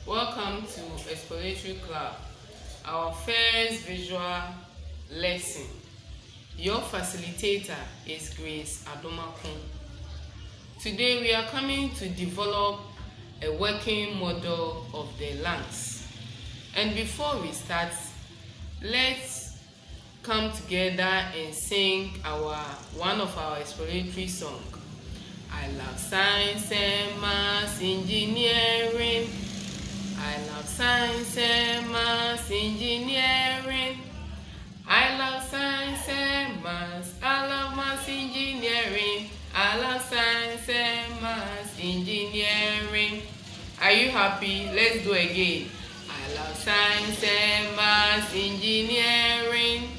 Welcome to Exploratory Club, our first visual lesson. Your facilitator is Grace Adomakun. Today we are coming to develop a working model of the lungs. And before we start, let's come together and sing one of our exploratory songs. I love science and maths, engineering. I love science and maths, engineering. I love science and maths. I love maths, engineering. I love science and maths, engineering. Are you happy? Let's go again. I love science and maths, engineering.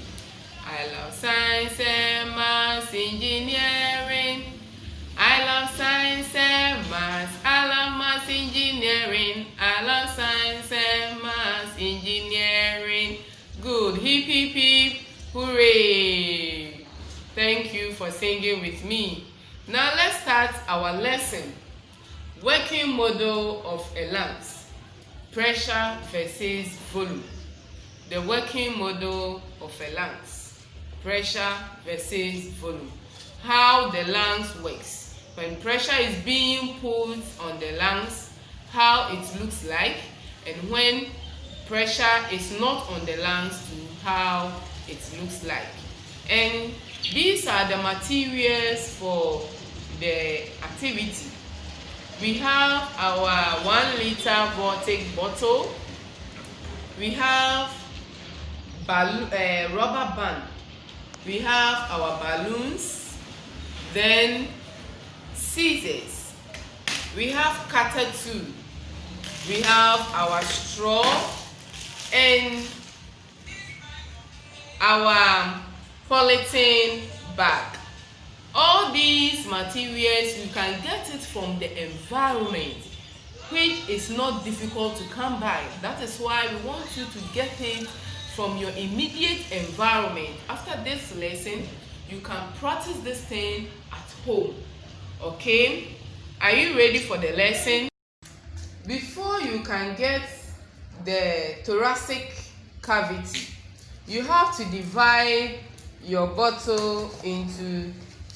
I love science and maths, engineering. I love science and maths. I love maths, engineering. I love science and maths, engineering. Good. Hip hip hip. Hooray. Thank you for singing with me. Now let's start our lesson. Working model of a lungs. Pressure versus volume. The working model of a lungs. Pressure versus volume. How the lungs works. When pressure is being put on the lungs, how it looks like, and when pressure is not on the lungs, how it looks like. And these are the materials for the activity. We have our 1 liter Vortic bottle. We have rubber band. We have our balloons. Then scissors. We have cutter too. We have our straw and our polythene bag. All these materials you can get it from the environment, which is not difficult to come by. That is why we want you to get it from your immediate environment. After this lesson, you can practice this thing at home. Okay, are you ready for the lesson? Before you can get the thoracic cavity, you have to divide your bottle into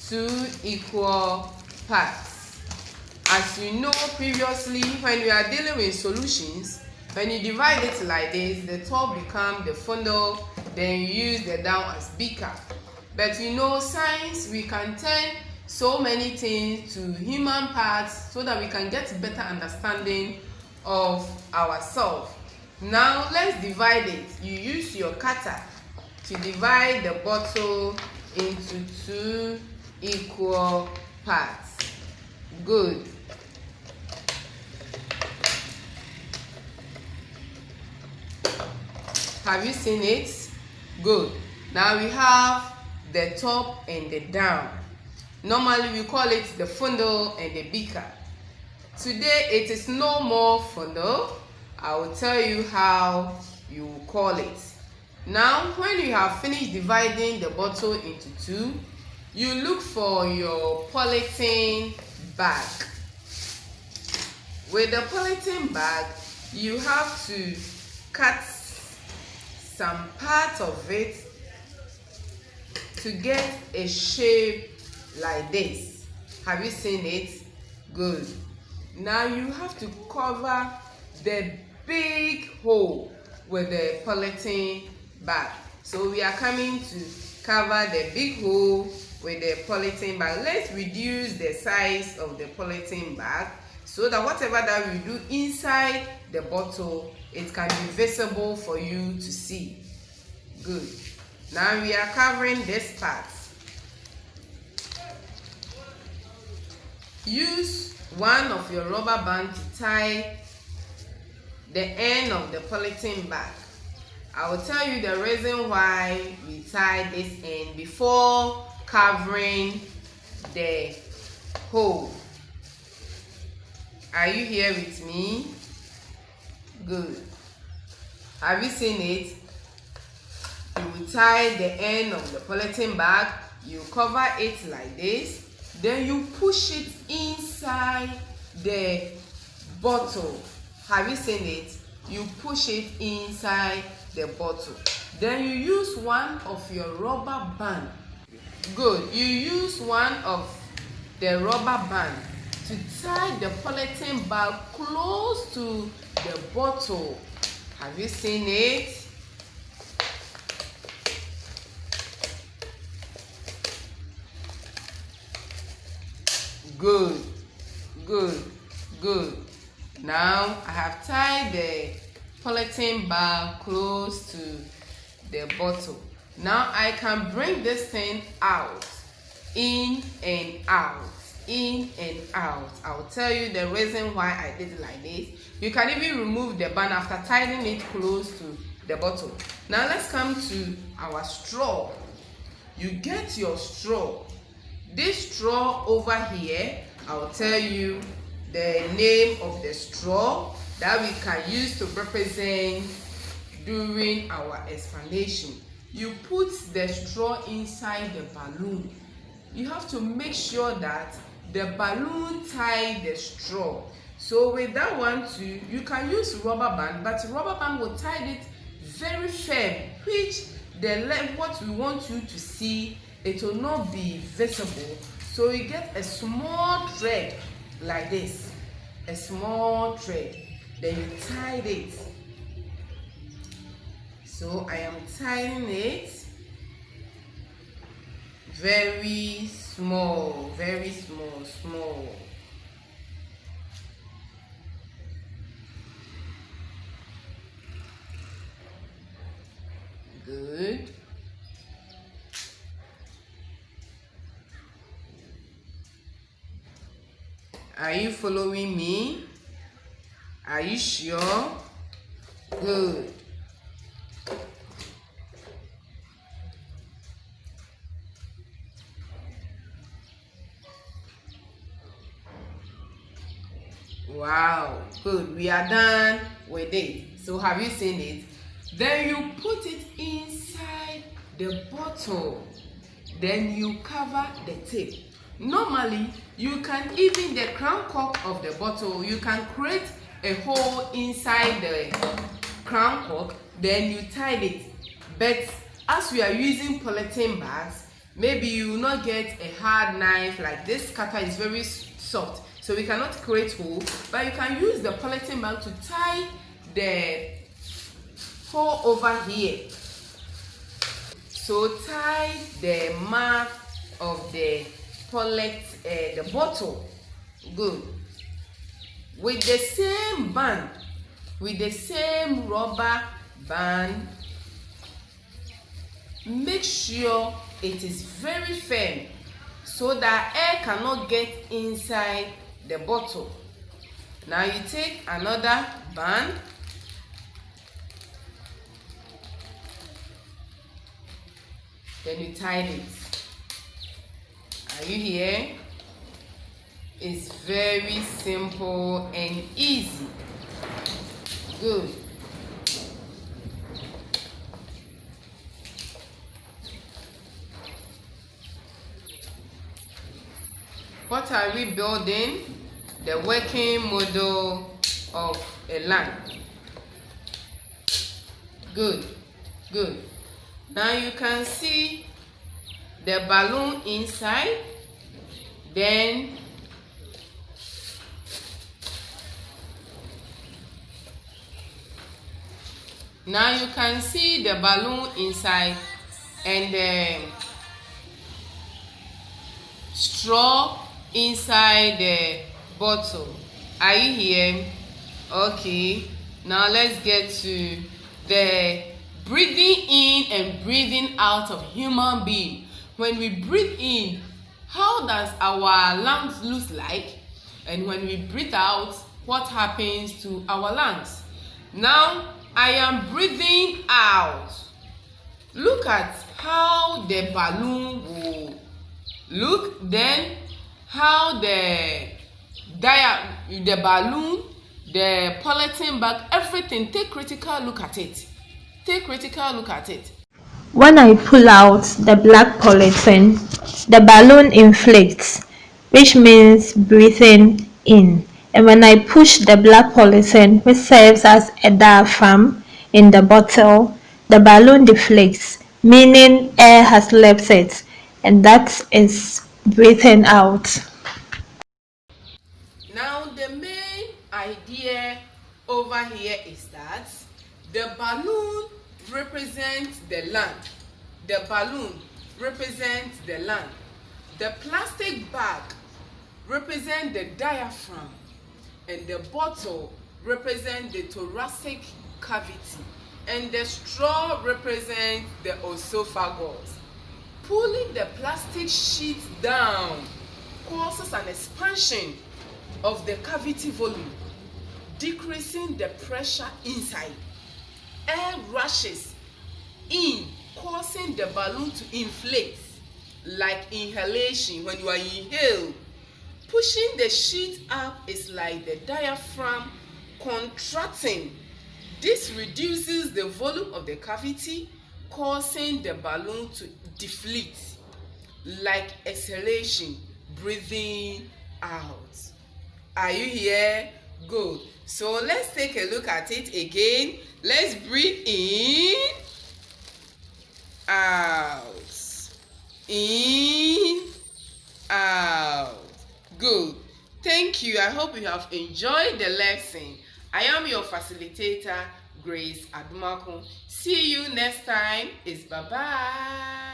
2 equal parts. As you know previously, when we are dealing with solutions, when you divide it like this, the top becomes the funnel, then you use the down as beaker. But you know, science, we can turn so many things to human parts so that we can get better understanding of ourselves. Now let's divide it. You use your cutter to divide the bottle into 2 equal parts. Good. Have you seen it? Good. Now we have the top and the down. Normally we call it the funnel and the beaker. Today it is no more funnel. I will tell you how you call it. Now when you have finished dividing the bottle into 2, you look for your polythene bag. With the polythene bag, you have to cut some part of it to get a shape like this. Have you seen it? Good. Now you have to cover the big hole with the polythene bag. So we are coming to cover the big hole with the polythene bag. Let's reduce the size of the polythene bag so that whatever that we do inside the bottle, it can be visible for you to see. Good. Now we are covering this part. Use one of your rubber band to tie the end of the polythene bag. I will tell you the reason why we tie this end before covering the hole. Are you here with me? Good. Have you seen it? You will tie the end of the polythene bag, you cover it like this, then you push it inside the bottle. Have you seen it? You push it inside the bottle. Then you use one of your rubber band. Good. You use one of the rubber band to tie the polythene bag close to the bottle. Have you seen it? Good, good, good. Now I have tied the polythene bag close to the bottle. Now I can bring this thing out, in and out, in and out. I'll tell you the reason why I did it like this. You can even remove the band after tying it close to the bottle. Now let's come to our straw. You get your straw. This straw over here, I'll tell you the name of the straw that we can use to represent during our explanation. You put the straw inside the balloon. You have to make sure that the balloon ties the straw. So with that one too, you can use rubber band, but rubber band will tie it very firm, which the length what we want you to see, it will not be visible. So you get a small thread like this, a small thread, then you tie it. So I am tying it very small, very small, small. Good. Are you following me? Are you sure? Good. Wow, good. We are done with it. So have you seen it? Then you put it inside the bottle. Then you cover the tip. Normally, you can even the crown cork of the bottle, you can create a hole inside the crown cork, then you tie it. But as we are using polythene bags, maybe you will not get a hard knife like this. Cutter is very soft, so we cannot create hole, but you can use the polythene bag to tie the hole over here. So tie the mouth of the the bottle. Good. With the same band, with the same rubber band, make sure it is very firm so that air cannot get inside the bottle. Now you take another band, then you tie it. Are you here? It's very simple and easy. Good. What are we building? The working model of a lamp. Good, good. Now you can see the balloon inside, then now you can see the balloon inside and the straw inside the bottle. Are you here? Okay, now let's get to the breathing in and breathing out of human being. When we breathe in, how does our lungs look like? And when we breathe out, what happens to our lungs? Now I am breathing out. Look at how the balloon will look, then how the balloon, the polythene bag, everything. Take critical look at it. Take critical look at it. When I pull out the black polythene, the balloon inflates, which means breathing in, and when I push the black polythene, which serves as a diaphragm in the bottle, the balloon deflates, meaning air has left it, and that is breathing out. Now the main idea over here is that the balloon represents the land. The balloon represents the land. The plastic bag represents the diaphragm, and the bottle represents the thoracic cavity, and the straw represents the esophagus. Pulling the plastic sheet down causes an expansion of the cavity volume, decreasing the pressure inside. Air rushes in, causing the balloon to inflate, like inhalation. When you are inhaled, pushing the sheet up is like the diaphragm contracting. This reduces the volume of the cavity, causing the balloon to deflate, like exhalation, breathing out. Are you here? Good. So let's take a look at it again. Let's breathe in, out, in, out. Good. Thank you. I hope you have enjoyed the lesson. I am your facilitator, Grace Adumakun. See you next time. It's bye-bye.